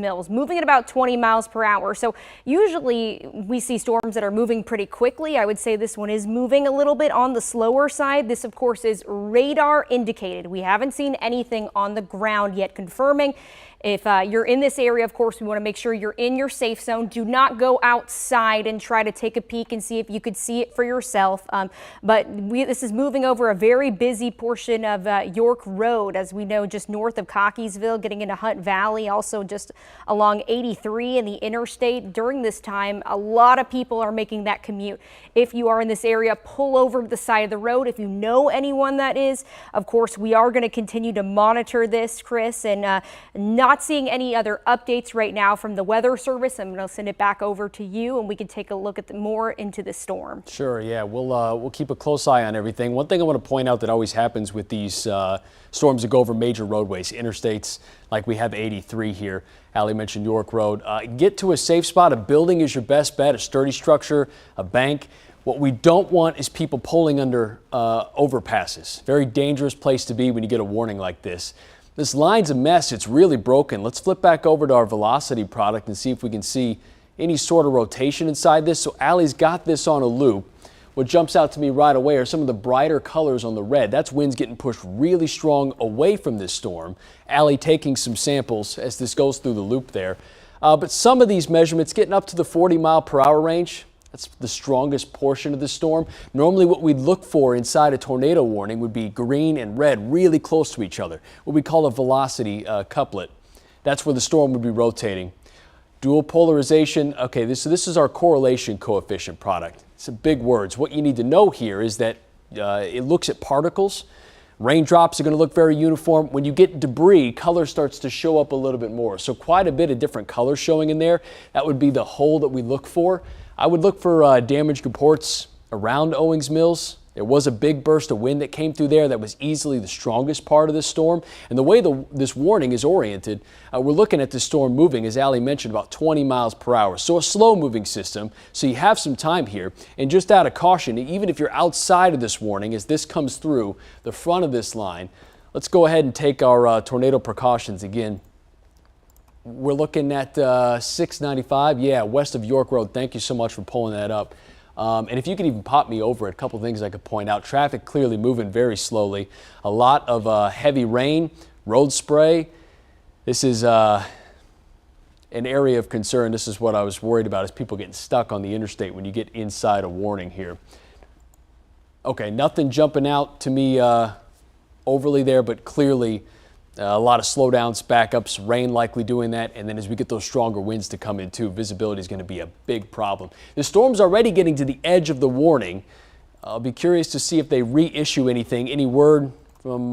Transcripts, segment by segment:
Mills, moving at about 20 miles per hour. So usually we see storms that are moving pretty quickly. I would say this one is moving a little bit on the slower side. This, of course, is radar indicated. We haven't seen anything on the ground yet confirming. If you're in this area, of course, we want to make sure you're in your safe zone. Do not go outside and try to take a peek and see if you could see it for yourself. This is moving over a very busy portion of York Road, as we know, just north of Cockeysville, getting into Hunt Valley, also just along 83 and the interstate. During this time, a lot of people are making that commute. If you are in this area, pull over to the side of the road. If you know anyone that is, of course, we are going to continue to monitor this, Chris, and not seeing any other updates right now from the Weather Service. I'm going to send it back over to you, and we can take a look at more into the storm. Sure, yeah, we'll keep a close eye on everything. One thing I want to point out that always happens with these storms that go over major roadways, interstates, like we have 83 here. Allie mentioned York Road. Get to a safe spot. A building is your best bet, a sturdy structure, a bank. What we don't want is people pulling under overpasses. Very dangerous place to be when you get a warning like this. This line's a mess. It's really broken. Let's flip back over to our velocity product and see if we can see any sort of rotation inside this. So Allie's got this on a loop. What jumps out to me right away are some of the brighter colors on the red. That's winds getting pushed really strong away from this storm. Allie taking some samples as this goes through the loop there. But some of these measurements getting up to the 40-mile-per-hour range. That's the strongest portion of the storm. Normally what we'd look for inside a tornado warning would be green and red really close to each other, what we call a velocity couplet. That's where the storm would be rotating. Dual polarization. Okay, this is our correlation coefficient product. It's big words. What you need to know here is that it looks at particles. Raindrops are going to look very uniform. When you get debris, color starts to show up a little bit more. So quite a bit of different colors showing in there. That would be the whole that we look for. I would look for damage reports around Owings Mills. There was a big burst of wind that came through there that was easily the strongest part of this storm. And the way this warning is oriented, we're looking at this storm moving, as Allie mentioned, about 20 miles per hour. So a slow moving system. So you have some time here. And just out of caution, even if you're outside of this warning, as this comes through the front of this line, let's go ahead and take our tornado precautions again. We're looking at 695, yeah, west of York Road. Thank you so much for pulling that up. And if you could even pop me over it, a couple things I could point out. Traffic clearly moving very slowly. A lot of heavy rain, road spray. This is an area of concern. This is what I was worried about, is people getting stuck on the interstate when you get inside a warning here. Okay, nothing jumping out to me overly there, but clearly a lot of slowdowns, backups, rain likely doing that, and then as we get those stronger winds to come in too, visibility is going to be a big problem. The storm's already getting to the edge of the warning. I'll be curious to see if they reissue anything. Any word from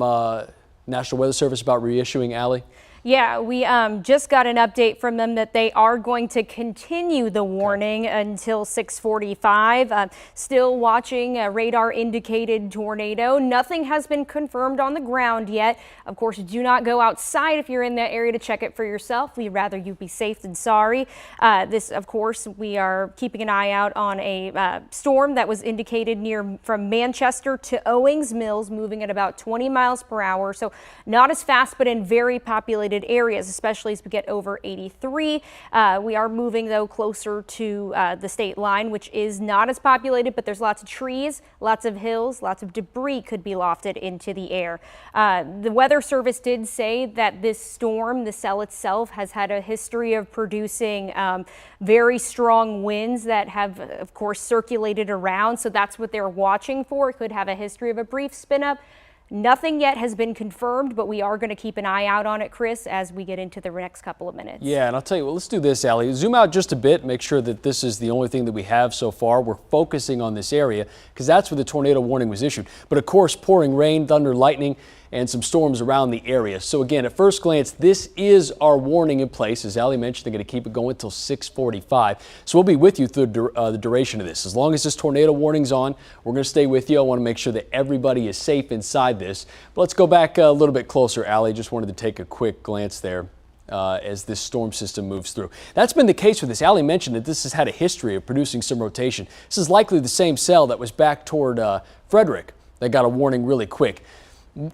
National Weather Service about reissuing, Allie? Yeah, we just got an update from them that they are going to continue the warning until 6:45. Still watching a radar indicated tornado. Nothing has been confirmed on the ground yet. Of course, do not go outside if you're in that area to check it for yourself. We'd rather you be safe than sorry. This, of course, we are keeping an eye out on a storm that was indicated from Manchester to Owings Mills, moving at about 20 miles per hour. So not as fast, but in very populated areas, especially as we get over 83. We are moving, though, closer to the state line, which is not as populated, but there's lots of trees, lots of hills, lots of debris could be lofted into the air. The Weather Service did say that this storm, the cell itself, has had a history of producing very strong winds that have, of course, circulated around. So that's what they're watching for. It could have a history of a brief spin up. Nothing yet has been confirmed, but we are going to keep an eye out on it, Chris, as we get into the next couple of minutes. Yeah, and I'll tell you what, let's do this, Allie. Zoom out just a bit, make sure that this is the only thing that we have so far. We're focusing on this area because that's where the tornado warning was issued. But of course, pouring rain, thunder, lightning, and some storms around the area. So again, at first glance, this is our warning in place. As Allie mentioned, they're going to keep it going until 6:45. So we'll be with you through the duration of this. As long as this tornado warning's on, we're going to stay with you. I want to make sure that everybody is safe inside this. But let's go back a little bit closer, Allie. Just wanted to take a quick glance there as this storm system moves through. That's been the case with this. Allie mentioned that this has had a history of producing some rotation. This is likely the same cell that was back toward Frederick that got a warning really quick.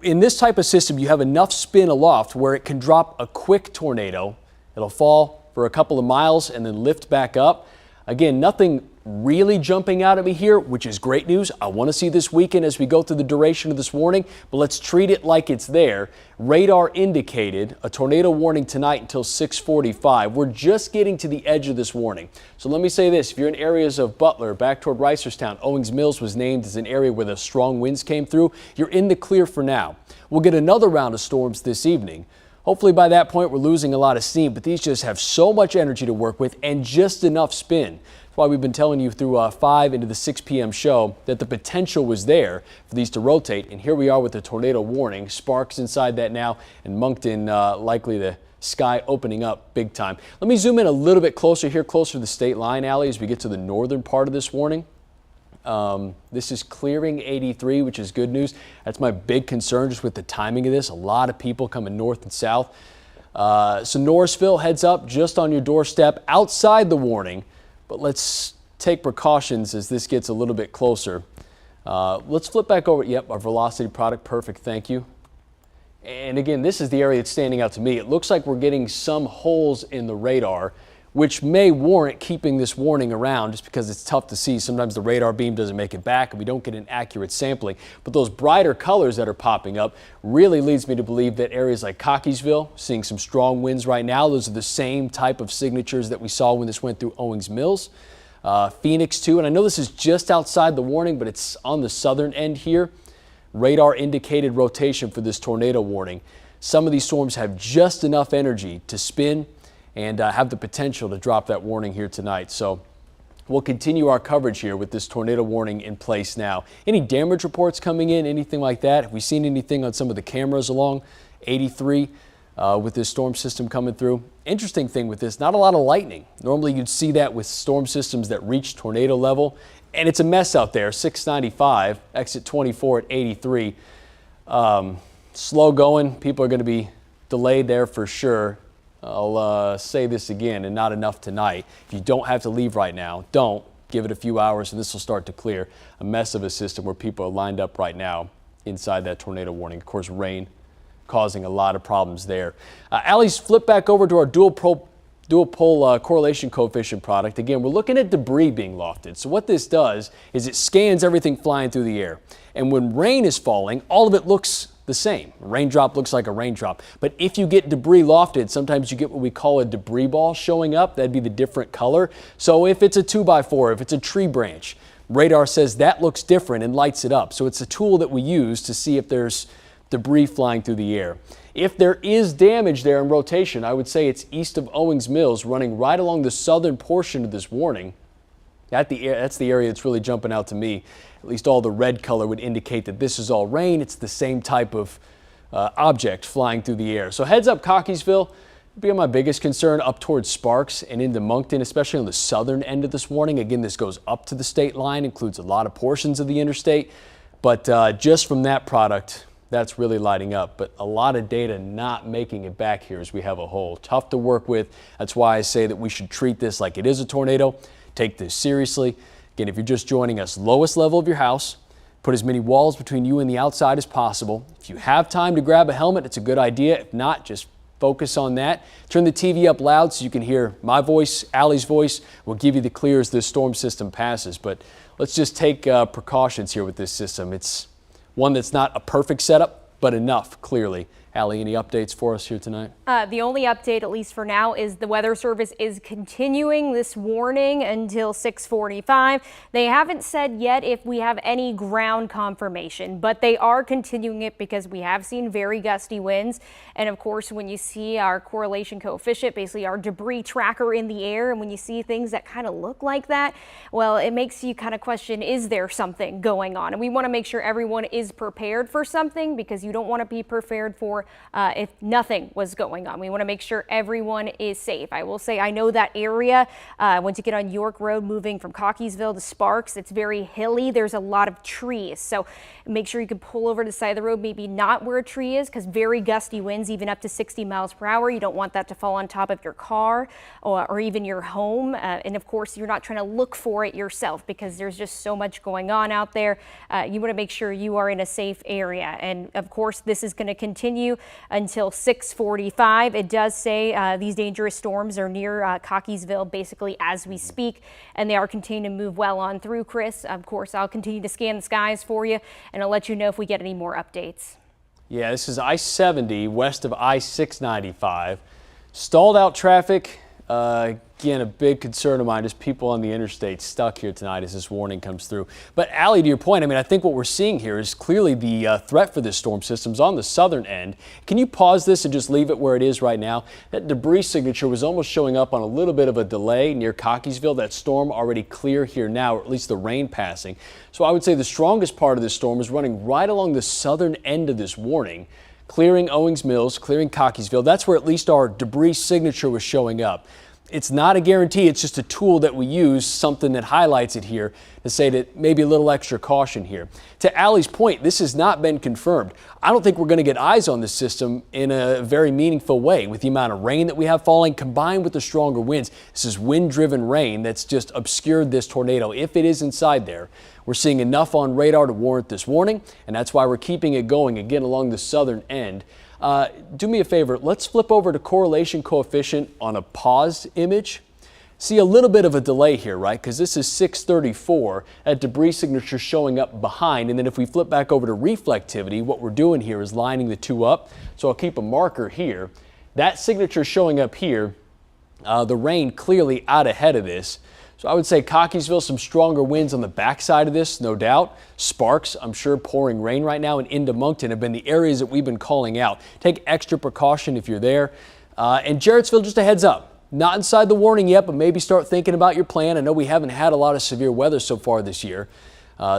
In this type of system, you have enough spin aloft where it can drop a quick tornado It'll fall for a couple of miles and then lift back up. Again, nothing really jumping out at me here, which is great news. I want to see this weekend as we go through the duration of this warning, but let's treat it like it's there. Radar indicated a tornado warning tonight until 6:45. We're just getting to the edge of this warning. So let me say this. If you're in areas of Butler, back toward Reisterstown, Owings Mills was named as an area where the strong winds came through. You're in the clear for now. We'll get another round of storms this evening. Hopefully by that point we're losing a lot of steam, but these just have so much energy to work with and just enough spin. That's why we've been telling you through 5 into the 6 p.m. show that the potential was there for these to rotate, and here we are with the tornado warning. Sparks inside that now, and Moncton likely the sky opening up big time. Let me zoom in a little bit closer here, closer to the state line, Allie, as we get to the northern part of this warning. This is clearing 83, which is good news. That's my big concern just with the timing of this. A lot of people coming north and south. So Norrisville, heads up, just on your doorstep outside the warning. But let's take precautions as this gets a little bit closer. Let's flip back over. Yep, our velocity product. Perfect. Thank you. And again, this is the area that's standing out to me. It looks like we're getting some holes in the radar, which may warrant keeping this warning around just because it's tough to see. Sometimes the radar beam doesn't make it back and we don't get an accurate sampling. But those brighter colors that are popping up really leads me to believe that areas like Cockeysville, seeing some strong winds right now. Those are the same type of signatures that we saw when this went through Owings Mills. Phoenix too, and I know this is just outside the warning, but it's on the southern end here. Radar indicated rotation for this tornado warning. Some of these storms have just enough energy to spin and have the potential to drop that warning here tonight. So we'll continue our coverage here with this tornado warning in place now. Any damage reports coming in, anything like that? Have we seen anything on some of the cameras along 83 with this storm system coming through? Interesting thing with this, not a lot of lightning. Normally you'd see that with storm systems that reach tornado level, and it's a mess out there. 695, exit 24 at 83. Slow going, people are going to be delayed there for sure. I'll say this again, and not enough tonight. If you don't have to leave right now, don't. Give it a few hours and this will start to clear. A mess of a system where people are lined up right now inside that tornado warning. Of course, rain causing a lot of problems there. Allie's flip back over to our dual pole correlation coefficient product. Again, we're looking at debris being lofted. So what this does is it scans everything flying through the air. And when rain is falling, all of it looks the same. A raindrop looks like a raindrop. But if you get debris lofted, sometimes you get what we call a debris ball showing up. That'd be the different color. So if it's a 2x4, if it's a tree branch, radar says that looks different and lights it up. So it's a tool that we use to see if there's debris flying through the air. If there is damage there in rotation, I would say it's east of Owings Mills, running right along the southern portion of this warning. That's the area that's really jumping out to me. At least all the red color would indicate that this is all rain. It's the same type of object flying through the air. So heads up Cockeysville. Be my biggest concern up towards Sparks and into Moncton, especially on the southern end of this warning. Again, this goes up to the state line, includes a lot of portions of the interstate. But just from that product, that's really lighting up. But a lot of data not making it back here as we have a hole. Tough to work with. That's why I say that we should treat this like it is a tornado. Take this seriously. Again, if you're just joining us, lowest level of your house, put as many walls between you and the outside as possible. If you have time to grab a helmet, it's a good idea. If not, just focus on that. Turn the TV up loud so you can hear my voice, Allie's voice. We'll give you the clear as this storm system passes. But let's just take precautions here with this system. It's one that's not a perfect setup, but enough, clearly. Allie, any updates for us here tonight? The only update, at least for now, is the Weather Service is continuing this warning until 6:45. They haven't said yet if we have any ground confirmation, but they are continuing it because we have seen very gusty winds. And of course, when you see our correlation coefficient, basically our debris tracker in the air, and when you see things that kind of look like that, well, it makes you kind of question, is there something going on? And we want to make sure everyone is prepared for something, because you don't want to be prepared for if nothing was going on. We want to make sure everyone is safe. I will say, I know that area, once you get on York Road moving from Cockeysville to Sparks, it's very hilly. There's a lot of trees. So make sure you can pull over to the side of the road, maybe not where a tree is, because very gusty winds, even up to 60 miles per hour. You don't want that to fall on top of your car or even your home. And of course, you're not trying to look for it yourself because there's just so much going on out there. You want to make sure you are in a safe area. And of course, this is going to continue you until 6:45. It does say these dangerous storms are near Cockeysville basically as we speak, and they are continuing to move well on through, Chris. Of course, I'll continue to scan the skies for you, and I'll let you know if we get any more updates. Yeah, this is I-70 west of I-695. Stalled out traffic. Again, a big concern of mine is people on the interstate stuck here tonight as this warning comes through. But Allie, to your point, I mean, I think what we're seeing here is clearly the threat for this storm system's on the southern end. Can you pause this and just leave it where it is right now? That debris signature was almost showing up on a little bit of a delay near Cockeysville. That storm already clear here now, or at least the rain passing. So I would say the strongest part of this storm is running right along the southern end of this warning, clearing Owings Mills, clearing Cockeysville. That's where at least our debris signature was showing up. It's not a guarantee, it's just a tool that we use, something that highlights it here to say that maybe a little extra caution here. To Allie's point, this has not been confirmed. I don't think we're going to get eyes on this system in a very meaningful way with the amount of rain that we have falling combined with the stronger winds. This is wind-driven rain that's just obscured this tornado. If it is inside there, we're seeing enough on radar to warrant this warning, and that's why we're keeping it going again along the southern end. Do me a favor, let's flip over to correlation coefficient on a paused image. See a little bit of a delay here, right? Because this is 634, that debris signature showing up behind. And then if we flip back over to reflectivity, what we're doing here is lining the two up. So I'll keep a marker here. That signature showing up here, the rain clearly out ahead of this. So I would say Cockeysville, some stronger winds on the backside of this, no doubt. Sparks, I'm sure, pouring rain right now, and into Moncton have been the areas that we've been calling out. Take extra precaution if you're there. And Jarrettsville, just a heads up. Not inside the warning yet, but maybe start thinking about your plan. I know we haven't had a lot of severe weather so far this year.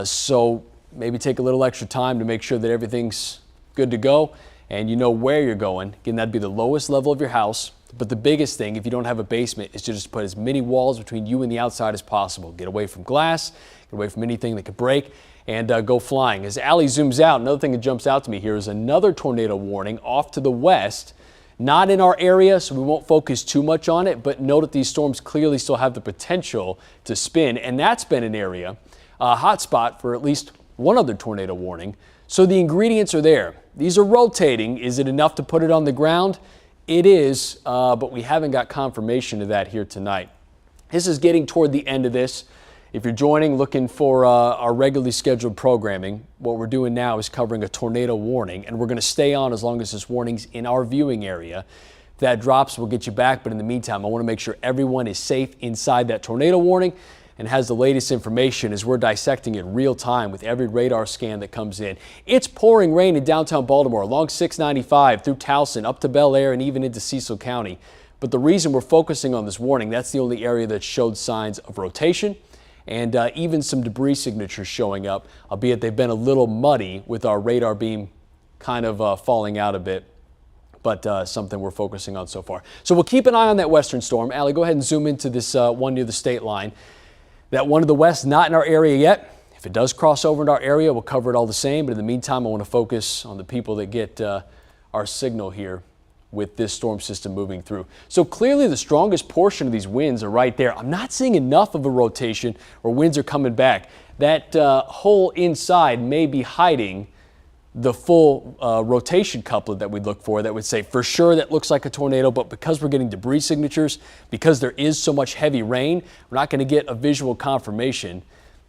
So maybe take a little extra time to make sure that everything's good to go and you know where you're going. Again, that'd be the lowest level of your house. But the biggest thing, if you don't have a basement, is to just put as many walls between you and the outside as possible. Get away from glass, get away from anything that could break, and go flying. As Allie zooms out, another thing that jumps out to me here is another tornado warning off to the west. Not in our area, so we won't focus too much on it, but note that these storms clearly still have the potential to spin, and that's been an area, a hot spot for at least one other tornado warning. So the ingredients are there. These are rotating. Is it enough to put it on the ground? It is, but we haven't got confirmation of that here tonight. This is getting toward the end of this. If you're joining, looking for our regularly scheduled programming, what we're doing now is covering a tornado warning, and we're going to stay on as long as this warning's in our viewing area. If that drops, we'll get you back, but in the meantime, I want to make sure everyone is safe inside that tornado warning and has the latest information as we're dissecting it real time with every radar scan that comes in. It's pouring rain in downtown Baltimore along 695 through Towson up to Bel Air and even into Cecil County. But the reason we're focusing on this warning, that's the only area that showed signs of rotation and even some debris signatures showing up, albeit they've been a little muddy with our radar beam kind of falling out a bit. But something we're focusing on so far. So we'll keep an eye on that western storm. Allie, go ahead and zoom into this one near the state line. That one to the west, not in our area yet. If it does cross over into our area, we'll cover it all the same. But in the meantime, I want to focus on the people that get our signal here with this storm system moving through. So clearly the strongest portion of these winds are right there. I'm not seeing enough of a rotation where winds are coming back. That hole inside may be hiding the full rotation couplet that we look for that would say for sure that looks like a tornado, but because we're getting debris signatures, because there is so much heavy rain, we're not going to get a visual confirmation.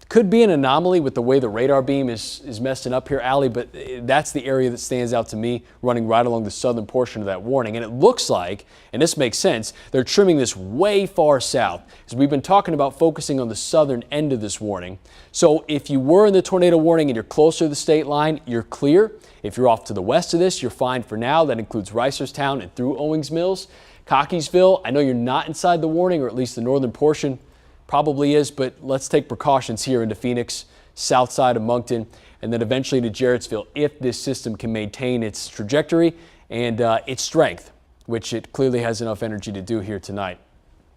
Could be an anomaly with the way the radar beam is messing up here, Allie, but that's the area that stands out to me, running right along the southern portion of that warning. And it looks like, and this makes sense, they're trimming this way far south, as we've been talking about focusing on the southern end of this warning. So if you were in the tornado warning and you're closer to the state line, you're clear. If you're off to the west of this, you're fine for now. That includes Reisterstown and through Owings Mills. Cockeysville, I know you're not inside the warning, or at least the northern portion probably is, but let's take precautions here into Phoenix, south side of Moncton, and then eventually to Jarrettsville if this system can maintain its trajectory and its strength, which it clearly has enough energy to do here tonight.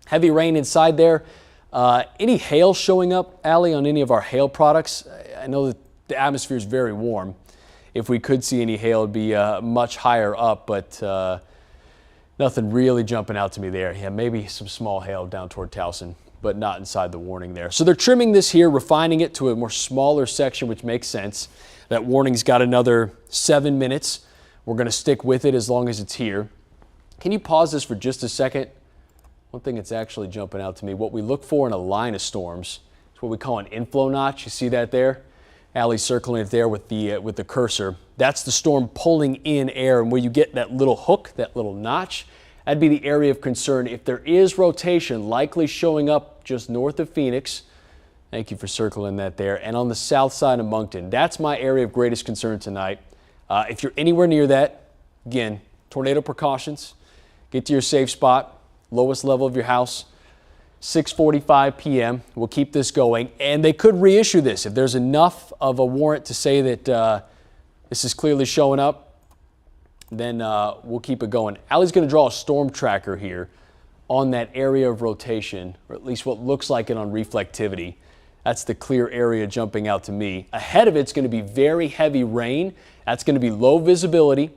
Heavy rain inside there. Any hail showing up, Allie, on any of our hail products? I know that the atmosphere is very warm. If we could see any hail, it'd be much higher up, but nothing really jumping out to me there. Yeah, maybe some small hail down toward Towson, but not inside the warning there. So they're trimming this here, refining it to a more smaller section, which makes sense. That warning's got another 7 minutes. We're going to stick with it as long as it's here. Can you pause this for just a second? One thing that's actually jumping out to me, what we look for in a line of storms is what we call an inflow notch. You see that there? Allie's circling it there with the cursor. That's the storm pulling in air, and where you get that little hook, that little notch, that'd be the area of concern. If there is rotation likely showing up just north of Phoenix, thank you for circling that there, and on the south side of Moncton, that's my area of greatest concern tonight. If you're anywhere near that, again, tornado precautions, get to your safe spot, lowest level of your house. 6:45 p.m. We'll keep this going, and they could reissue this if there's enough of a warrant to say that this is clearly showing up. Then we'll keep it going. Allie's going to draw a storm tracker here on that area of rotation, or at least what looks like it on reflectivity. That's the clear area jumping out to me. Ahead of it's going to be very heavy rain. That's going to be low visibility,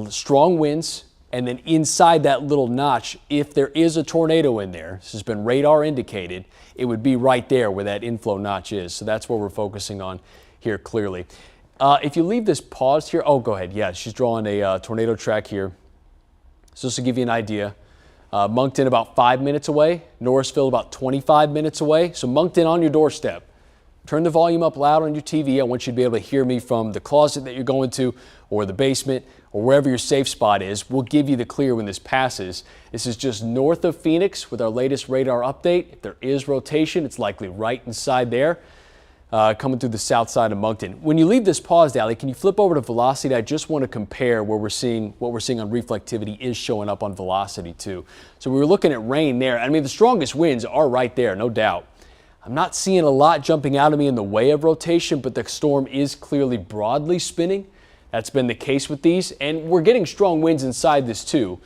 strong winds. And then inside that little notch, if there is a tornado in there, this has been radar indicated, it would be right there where that inflow notch is. So that's what we're focusing on here clearly. If you leave this paused here, oh, go ahead. Yeah, she's drawing a tornado track here. So just to give you an idea, Moncton about 5 minutes away, Norrisville about 25 minutes away. So Moncton on your doorstep. Turn the volume up loud on your TV. I want you to be able to hear me from the closet that you're going to, or the basement, or wherever your safe spot is. We'll give you the clear when this passes. This is just north of Phoenix with our latest radar update. If there is rotation, it's likely right inside there, coming through the south side of Moncton. When you leave this paused, Allie, can you flip over to velocity? I just want to compare where we're seeing what we're seeing on reflectivity is showing up on velocity too. So we were looking at rain there. I mean, the strongest winds are right there, no doubt. I'm not seeing a lot jumping out of me in the way of rotation, but the storm is clearly broadly spinning. That's been the case with these, and we're getting strong winds inside this too.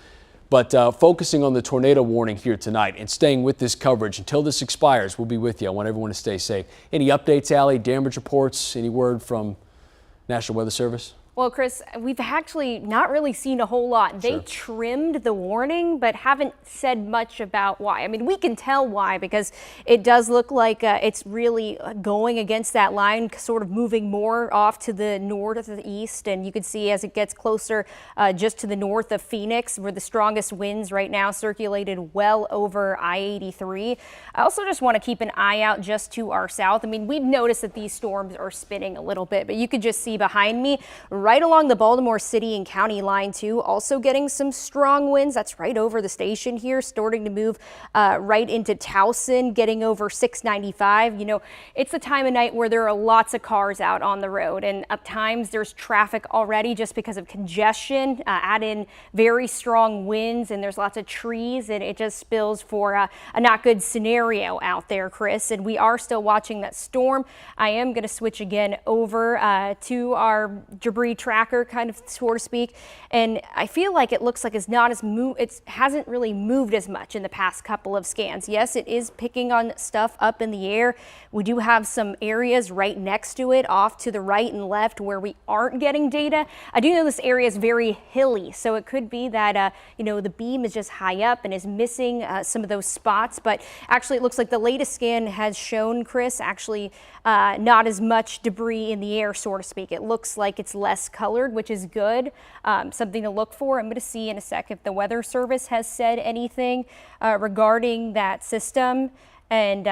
But focusing on the tornado warning here tonight and staying with this coverage until this expires, we'll be with you. I want everyone to stay safe. Any updates, Allie, damage reports, any word from National Weather Service? Well, Chris, we've actually not really seen a whole lot. They trimmed the warning, but haven't said much about why. I mean, we can tell why because it does look like it's really going against that line, sort of moving more off to the north of the east. And you can see as it gets closer just to the north of Phoenix, where the strongest winds right now circulated well over I-83. I also just want to keep an eye out just to our south. I mean, we've noticed that these storms are spinning a little bit, but you could just see behind me, right along the Baltimore City and County line too, also getting some strong winds. That's right over the station here, starting to move right into Towson, getting over 695. You know, it's the time of night where there are lots of cars out on the road, and at times there's traffic already just because of congestion. Add in very strong winds, and there's lots of trees, and it just spills for a not good scenario out there, Chris. And we are still watching that storm. I am going to switch again over to our debris tracker, kind of, so to speak, and I feel like it looks like it's not as it hasn't really moved as much in the past couple of scans. Yes, it is picking on stuff up in the air. We do have some areas right next to it, off to the right and left, where we aren't getting data. I do know this area is very hilly, so it could be that you know, the beam is just high up and is missing some of those spots. But actually, it looks like the latest scan has shown, Chris, actually not as much debris in the air, so to speak. It looks like it's less colored, which is good. Something to look for. I'm going to see in a sec if the Weather Service has said anything regarding that system, and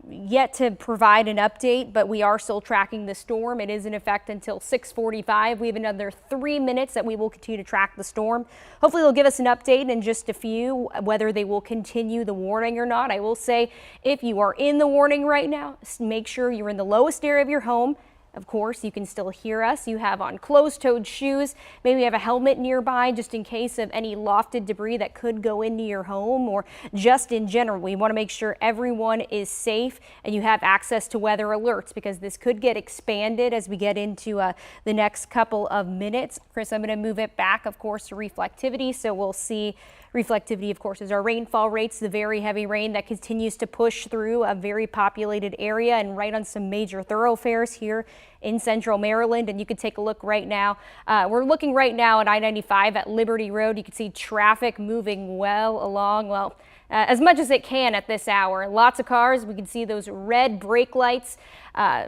yet to provide an update, but we are still tracking the storm. It is in effect until 6:45. We have another 3 minutes that we will continue to track the storm. Hopefully they'll give us an update in just a few, whether they will continue the warning or not. I will say, if you are in the warning right now, make sure you're in the lowest area of your home. Of course, you can still hear us. You have on closed-toed shoes. Maybe you have a helmet nearby just in case of any lofted debris that could go into your home, or just in general. We want to make sure everyone is safe and you have access to weather alerts, because this could get expanded as we get into the next couple of minutes. Chris, I'm going to move it back, of course, to reflectivity. So we'll see reflectivity, of course, is our rainfall rates, the very heavy rain that continues to push through a very populated area and right on some major thoroughfares here in central Maryland. And you can take a look right now. We're looking right now at I-95 at Liberty Road. You can see traffic moving well along. Well, as much as it can at this hour. Lots of cars. We can see those red brake lights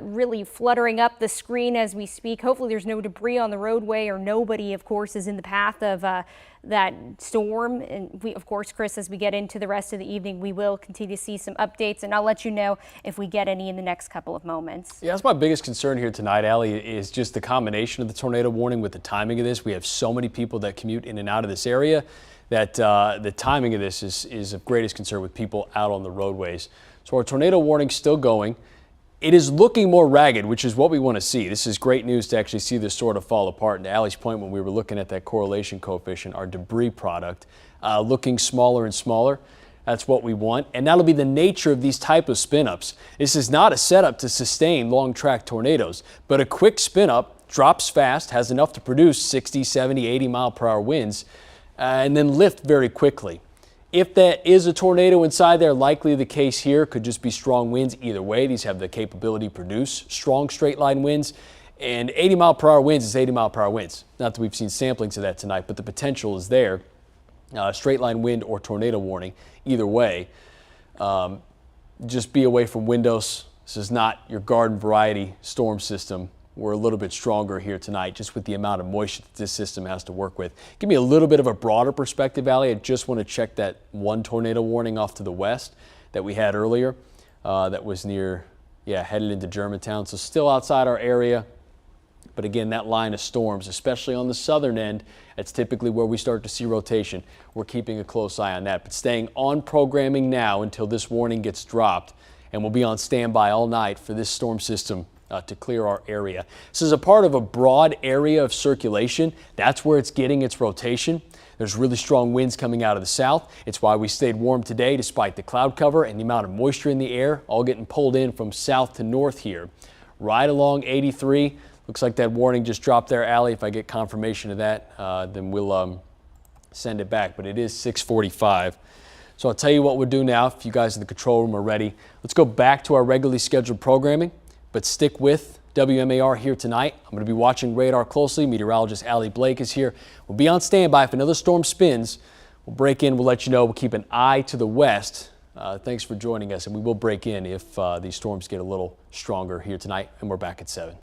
really fluttering up the screen as we speak. Hopefully there's no debris on the roadway, or nobody, of course, is in the path of that storm. And we, of course, Chris, as we get into the rest of the evening, we will continue to see some updates, and I'll let you know if we get any in the next couple of moments. Yeah, that's my biggest concern here tonight, Allie, is just the combination of the tornado warning with the timing of this. We have so many people that commute in and out of this area that the timing of this is of greatest concern with people out on the roadways. So our tornado warning still going. It is looking more ragged, which is what we want to see. This is great news to actually see this sort of fall apart. And to Allie's point, when we were looking at that correlation coefficient, our debris product looking smaller and smaller. That's what we want. And that'll be the nature of these type of spin-ups. This is not a setup to sustain long track tornadoes, but a quick spin-up drops fast, has enough to produce 60, 70, 80 mile per hour winds, and then lift very quickly. If that is a tornado inside there, likely the case here, could just be strong winds either way. These have the capability to produce strong straight line winds, and 80 mile per hour winds is 80 mile per hour winds. Not that we've seen samplings of that tonight, but the potential is there. Straight line wind or tornado warning, either way. Just be away from windows. This is not your garden variety storm system. We're a little bit stronger here tonight, just with the amount of moisture that this system has to work with. Give me a little bit of a broader perspective, Allie. I just want to check that one tornado warning off to the west that we had earlier. That was near, headed into Germantown. So still outside our area. But again, that line of storms, especially on the southern end, that's typically where we start to see rotation. We're keeping a close eye on that, but staying on programming now until this warning gets dropped. And we'll be on standby all night for this storm system to clear our area. This is a part of a broad area of circulation. That's where it's getting its rotation. There's really strong winds coming out of the south. It's why we stayed warm today despite the cloud cover and the amount of moisture in the air, all getting pulled in from south to north here. Right along 83. Looks like that warning just dropped there, Allie. If I get confirmation of that, then we'll send it back. But it is 6:45. So I'll tell you what we'll do now. If you guys in the control room are ready, let's go back to our regularly scheduled programming. But stick with WMAR here tonight. I'm going to be watching radar closely. Meteorologist Allie Blake is here. We'll be on standby if another storm spins. We'll break in. We'll let you know. We'll keep an eye to the west. Thanks for joining us, and we will break in if these storms get a little stronger here tonight. And we're back at 7.